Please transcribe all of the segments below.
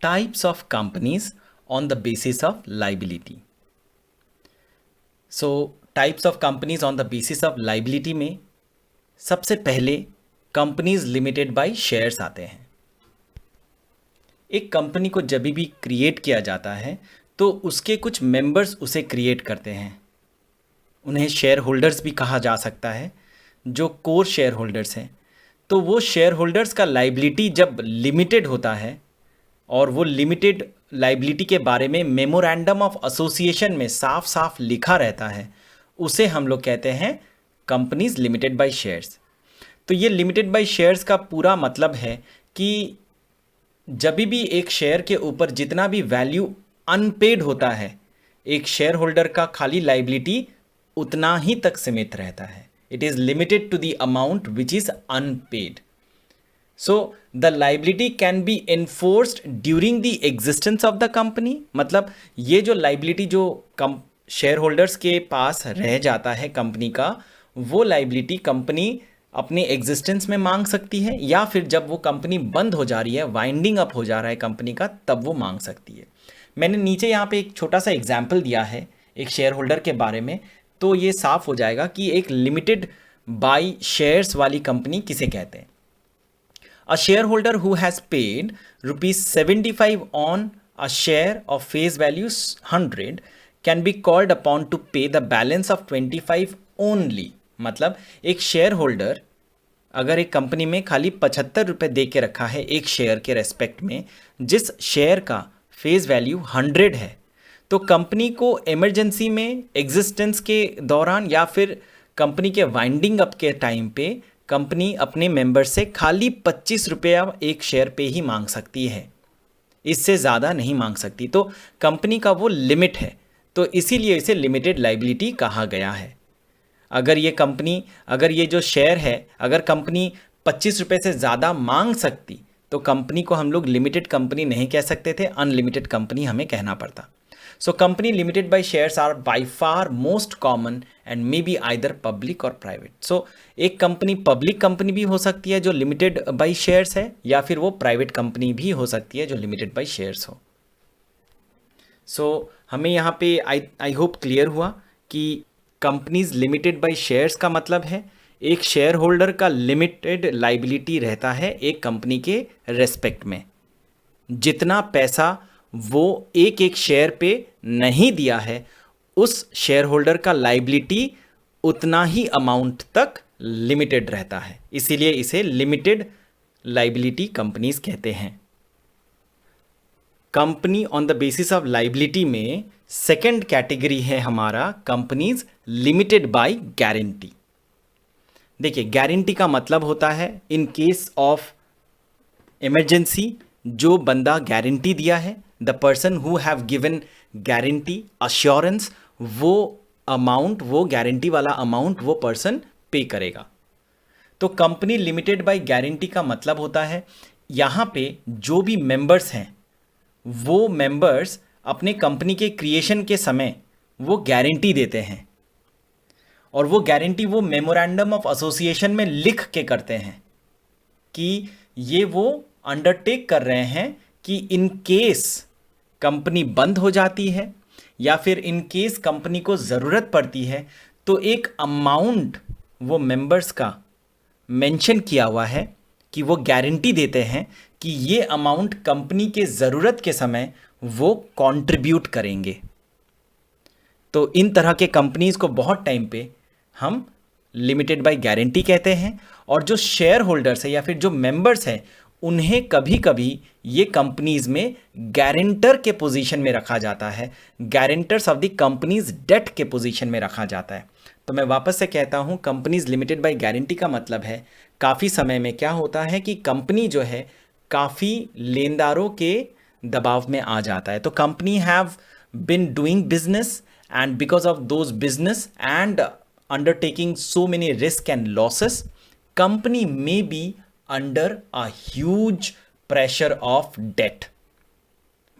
types of companies on the basis of liability. So types of companies on the basis of liability में सबसे पहले companies limited by shares आते हैं. एक company को जब भी क्रिएट किया जाता है तो उसके कुछ मेंबर्स उसे क्रिएट करते हैं. उन्हें शेयर होल्डर्स भी कहा जा सकता है, जो कोर शेयर होल्डर्स हैं. तो वो शेयर होल्डर्स का लाइबिलिटी जब लिमिटेड होता है और वो लिमिटेड लाइबिलिटी के बारे में मेमोरेंडम ऑफ एसोसिएशन में साफ साफ लिखा रहता है, उसे हम लोग कहते हैं कंपनीज लिमिटेड बाय शेयर्स. तो ये लिमिटेड बाय शेयर्स का पूरा मतलब है कि जब भी एक शेयर के ऊपर जितना भी वैल्यू अनपेड होता है, एक शेयर होल्डर का खाली लाइबिलिटी उतना ही तक सीमित रहता है. It is limited to the amount which is unpaid. So the liability can be enforced during the existence of the company. मतलब ये जो लाइबिलिटी जो शेयर होल्डर्स के पास रह जाता है कंपनी का, वो लाइबिलिटी कंपनी अपने एग्जिस्टेंस में मांग सकती है, या फिर जब वो कंपनी बंद हो जा रही है, वाइंडिंग अप हो जा रहा है कंपनी का, तब वो मांग सकती है. मैंने नीचे यहाँ पे एक छोटा सा एग्जाम्पल दिया है एक शेयर होल्डर के बारे में, तो ये साफ हो जाएगा कि एक लिमिटेड बाय शेयर्स वाली कंपनी किसे कहते हैं. A share holder who has paid ₹75 on a share of face value 100 can be called upon two पे द बैलेंस ऑफ 25 ओनली. मतलब एक शेयर होल्डर अगर एक कंपनी में खाली ₹75 दे के रखा है एक शेयर के रेस्पेक्ट में, जिस शेयर का फेस वैल्यू 100 है, तो कंपनी को इमरजेंसी में एग्जिस्टेंस के दौरान या फिर कंपनी के वाइंडिंग अप के टाइम पे कंपनी अपने मेंबर से खाली ₹25 एक शेयर पे ही मांग सकती है, इससे ज़्यादा नहीं मांग सकती. तो कंपनी का वो लिमिट है, तो इसीलिए इसे लिमिटेड लाइबिलिटी कहा गया है. अगर ये जो शेयर है, अगर कंपनी ₹25 से ज़्यादा मांग सकती, तो कंपनी को हम लोग लिमिटेड कंपनी नहीं कह सकते थे, अनलिमिटेड कंपनी हमें कहना पड़ता. So company limited by shares are by far most common and may be either public और प्राइवेट. सो एक कंपनी पब्लिक कंपनी भी हो सकती है जो लिमिटेड बाय शेयर्स है, या फिर वो प्राइवेट कंपनी भी हो सकती है जो लिमिटेड बाय शेयर्स हो. सो हमें यहाँ पे आई होप क्लियर हुआ कि कंपनीज लिमिटेड बाय शेयर्स का मतलब है एक शेयर होल्डर का लिमिटेड लाइबिलिटी रहता है एक कंपनी के रेस्पेक्ट में. जितना पैसा वो एक एक शेयर पे नहीं दिया है, उस शेयर होल्डर का लाइबिलिटी उतना ही अमाउंट तक लिमिटेड रहता है, इसीलिए इसे लिमिटेड लाइबिलिटी कंपनीज कहते हैं. Company on the basis of liability में सेकंड कैटेगरी है हमारा कंपनीज लिमिटेड बाय गारंटी. देखिए, गारंटी का मतलब होता है इन केस ऑफ इमरजेंसी जो बंदा गारंटी दिया है, the person who have given guarantee assurance, वो अमाउंट, वो गारंटी वाला अमाउंट वो पर्सन पे करेगा. तो कंपनी लिमिटेड बाय गारंटी का मतलब होता है यहाँ पे जो भी मेंबर्स हैं, वो मेंबर्स अपने कंपनी के क्रिएशन के समय वो गारंटी देते हैं, और वो गारंटी वो मेमोरेंडम ऑफ एसोसिएशन में लिख के करते हैं कि ये वो अंडरटेक कर रहे हैं कि इन केस कंपनी बंद हो जाती है या फिर इन केस कंपनी को ज़रूरत पड़ती है, तो एक अमाउंट वो मेंबर्स का मेंशन किया हुआ है कि वो गारंटी देते हैं कि ये अमाउंट कंपनी के ज़रूरत के समय वो कंट्रीब्यूट करेंगे. तो इन तरह के कंपनीज को बहुत टाइम पे हम लिमिटेड बाय गारंटी कहते हैं, और जो शेयर होल्डर्स है या फिर जो मेंबर्स हैं, उन्हें कभी कभी ये कंपनीज में गारंटर के पोजीशन में रखा जाता है, guarantors of the company's debt के पोजीशन में रखा जाता है. तो मैं वापस से कहता हूँ, कंपनीज लिमिटेड बाय गारंटी का मतलब है काफ़ी समय में क्या होता है कि कंपनी जो है काफ़ी लेनदारों के दबाव में आ जाता है. तो company have been doing business, and because of those business and undertaking so many risk and losses, company may be under a huge pressure of debt.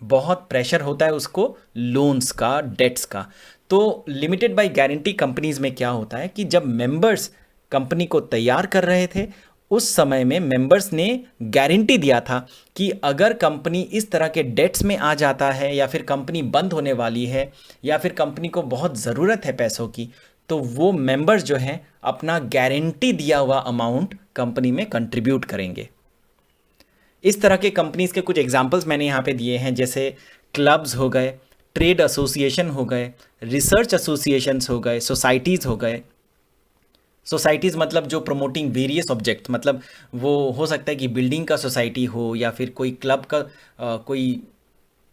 बहुत प्रेशर होता है उसको लोन्स का, डेट्स का. तो लिमिटेड बाय गारंटी कंपनीज में क्या होता है कि जब मेंबर्स कंपनी को तैयार कर रहे थे, उस समय में मेंबर्स ने गारंटी दिया था कि अगर कंपनी इस तरह के डेट्स में आ जाता है या फिर कंपनी बंद होने वाली है या फिर कंपनी को बहुत ज़रूरत है पैसों की, तो वो मेंबर्स जो हैं अपना गारंटी दिया हुआ अमाउंट कंपनी में कंट्रीब्यूट करेंगे। इस तरह के कंपनीज के कुछ एग्जांपल्स मैंने यहाँ पे दिए हैं, जैसे क्लब्स हो गए, ट्रेड एसोसिएशन हो गए, रिसर्च एसोसिएशंस हो गए, सोसाइटीज़ हो गए। सोसाइटीज़ मतलब जो प्रमोटिंग वेरियस ऑब्जेक्ट, मतलब वो हो सकता है कि बिल्डिंग का सोसाइटी हो या फिर कोई क्लब का कोई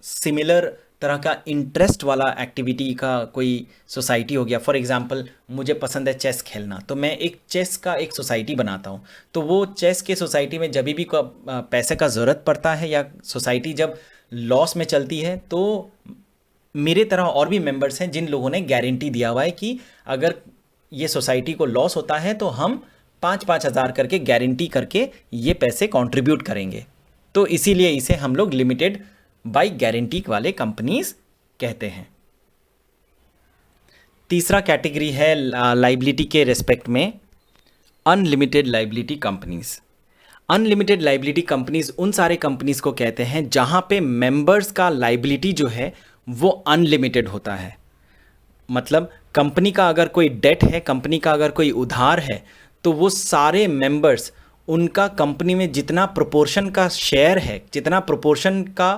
सिमिलर तरह का इंटरेस्ट वाला एक्टिविटी का कोई सोसाइटी हो गया। फॉर एग्जांपल मुझे पसंद है चेस खेलना, तो मैं एक चेस का एक सोसाइटी बनाता हूँ। तो वो चेस के सोसाइटी में जब भी पैसे का ज़रूरत पड़ता है या सोसाइटी जब लॉस में चलती है, तो मेरे तरह और भी मेंबर्स हैं जिन लोगों ने गारंटी दिया हुआ है कि अगर ये सोसाइटी को लॉस होता है तो हम 5-5 हज़ार करके गारंटी करके ये पैसे कंट्रीब्यूट करेंगे। तो इसीलिए इसे हम लोग लिमिटेड बाय गारंटी वाले कंपनीज कहते हैं। तीसरा कैटेगरी है लाइबिलिटी के रेस्पेक्ट में unlimited liability companies. Unlimited liability companies उन सारे कंपनीज को कहते हैं जहां पे मेंबर्स का लाइबिलिटी जो है वो अनलिमिटेड होता है। मतलब कंपनी का अगर कोई डेट है, कंपनी का अगर कोई उधार है, तो वो सारे मेंबर्स, उनका कंपनी में जितना प्रोपोर्शन का शेयर है, जितना प्रोपोर्शन का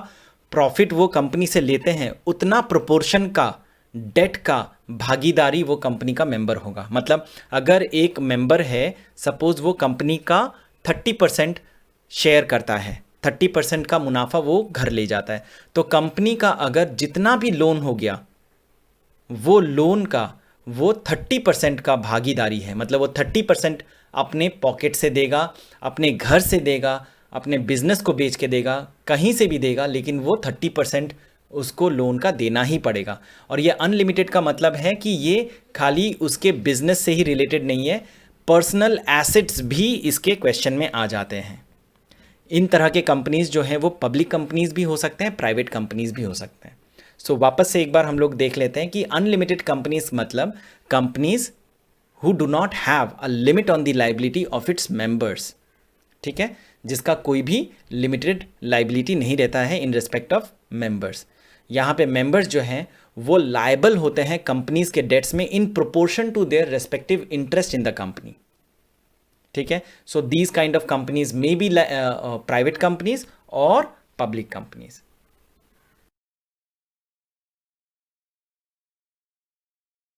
प्रॉफिट वो कंपनी से लेते हैं, उतना प्रोपोर्शन का डेट का भागीदारी वो कंपनी का मेंबर होगा। मतलब अगर एक मेंबर है, सपोज वो कंपनी का 30% शेयर करता है, 30% का मुनाफा वो घर ले जाता है, तो कंपनी का अगर जितना भी लोन हो गया, वो लोन का वो 30% का भागीदारी है। मतलब वो 30% अपने पॉकेट से देगा, अपने घर से देगा, अपने बिजनेस को बेच के देगा, कहीं से भी देगा, लेकिन वो 30% उसको लोन का देना ही पड़ेगा। और ये अनलिमिटेड का मतलब है कि ये खाली उसके बिजनेस से ही रिलेटेड नहीं है, पर्सनल एसेट्स भी इसके क्वेश्चन में आ जाते हैं। इन तरह के कंपनीज जो हैं वो पब्लिक कंपनीज भी हो सकते हैं, प्राइवेट कंपनीज भी हो सकते हैं। सो वापस से एक बार हम लोग देख लेते हैं कि अनलिमिटेड कंपनीज मतलब companies who do not have a limit on the liability of its members. ठीक है, जिसका कोई भी लिमिटेड लाइबिलिटी नहीं रहता है इन रिस्पेक्ट ऑफ मेंबर्स। यहाँ पे मेंबर्स जो हैं वो लायबल होते हैं कंपनीज के डेट्स में in proportion to their respective interest in the company. ठीक है, so these kind of companies may be private companies और पब्लिक कंपनीज।